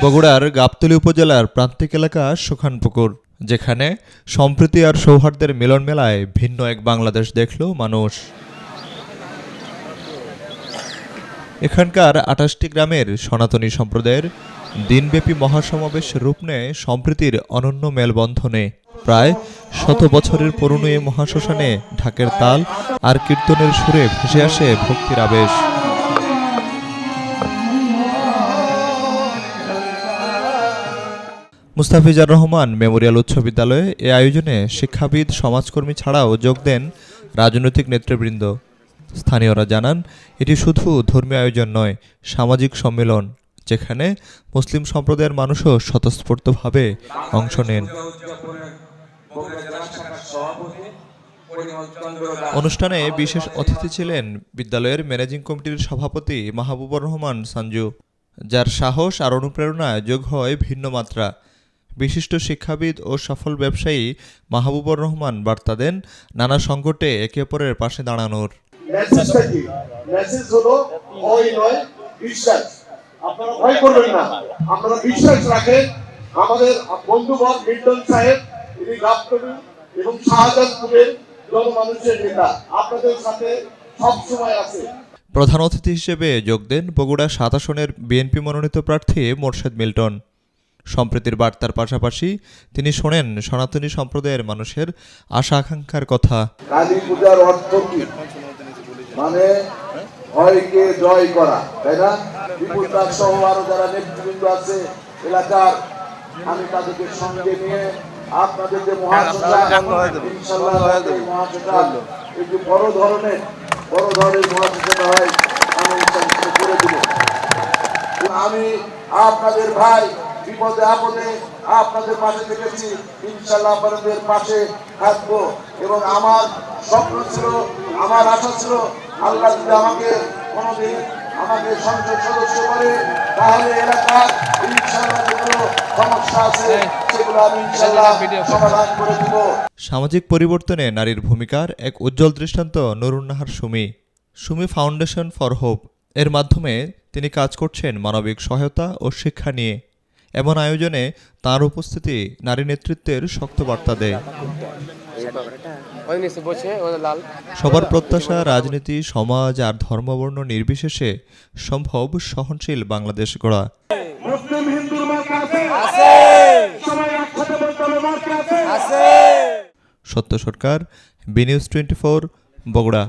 বগুড়ার গাবতলী উপজেলার প্রান্তিক এলাকা সুখানপুকুর, যেখানে সম্প্রীতি আর সৌহার্দ্যের মিলন মেলায় ভিন্ন এক বাংলাদেশ দেখল মানুষ। এখানকার ২৮টি গ্রামের সনাতনী সম্প্রদায়ের দিনব্যাপী মহাসমাবেশ রূপ নেয় সম্প্রীতির অনন্য মেলবন্ধনে। প্রায় ১০০ বছরের পুরনো এই মহাশ্মশানে ঢাকের তাল আর কীর্তনের সুরে ভেসে আসে ভক্তির আবেশ। মুস্তাফিজার রহমান মেমোরিয়াল উচ্চ বিদ্যালয়ে এ আয়োজনে শিক্ষাবিদ, সমাজকর্মী ছাড়াও যোগ দেন রাজনৈতিক নেতৃবৃন্দ। স্থানীয়রা জানান, এটি শুধু ধর্মীয় আয়োজন নয়, সামাজিক সম্মেলন, যেখানে মুসলিম সম্প্রদায়ের মানুষও স্বতঃস্ফূর্তভাবে অংশ নেন। অনুষ্ঠানে বিশেষ অতিথি ছিলেন বিদ্যালয়ের ম্যানেজিং কমিটির সভাপতি মাহবুবুর রহমান সঞ্জু, যার সাহস আর অনুপ্রেরণায় যোগ হয় ভিন্ন মাত্রা। বিশিষ্ট শিক্ষাবিদ ও সফল ব্যবসায়ী মাহবুবুর রহমান বার্তা দেন নানা সংকটে একে অপরের পাশে দাঁড়ানোর। মেসেজ হলো ভয় নয়, বিশ্বাস। আপনারা ভয় করবেন না, আপনারা বিশ্বাস রাখেন। আমাদের বন্ধুবর মিল্টন সাহেব, তিনি গাবতলী এবং শাহজাহানপুরের জনমানুষের নেতা, আপনাদের সাথে সব সময় আছে। প্রধান অতিথি হিসেবে যোগ দেন বগুড়া ৭ আসনের বিএনপি মনোনীত প্রার্থী মোরশেদ মিল্টন। সম্প্রীতির বার্তার পাশাপাশি তিনি শোনেন সনাতনী সম্প্রদায়ের মানুষের আশা আকাঙ্ক্ষার কথা। কালী পূজার অর্থ কি? মানে ভয়কে জয় করা, তাই না? বিপুল দাস সহ আরো যারা নেতৃবৃন্দ আছে এলাকার, আমি তাদেরকে সঙ্গে নিয়ে আপনাদের যে মহাসভা, ইনশাআল্লাহ এই মহাসভা একটু বড় ধরনের মহাসভা হয়, আমি ইনশাআল্লাহ করে দেব। আমি আপনাদের ভাই, বিপদে আপদে আপনাদের পাশে থেকেছি, ইনশাআল্লাহ আপনাদের পাশে থাকবো। এবং আমার স্বপ্ন ছিল, আমার আশা ছিল, আল্লাহ যদি আমাকে কোনোদিন আমাকে সংসদ সদস্য করে, তাহলে এলাকার ইনশাআল্লাহ যেগুলো সমস্যা আছে সেগুলো আমি ইনশাআল্লাহ সমাধান করে দেব। সামাজিক পরিবর্তনে নারীর ভূমিকার এক উজ্জ্বল দৃষ্টান্ত Nurunnahar Sumi foundation for hope এর মাধ্যমে তিনি কাজ করছেন মানবিক সহায়তা ও শিক্ষা নিয়ে। এমন আয়োজনে তার উপস্থিতি নারী নেতৃত্বের শক্ত বার্তা দেয়। সবার প্রত্যাশা, রাজনীতি, সমাজ আর ধর্মবর্ণ নির্বিশেষে সম্ভব সহনশীল বাংলাদেশ গড়া। সত্য সরকার, বিনিউজ 24, বগুড়া।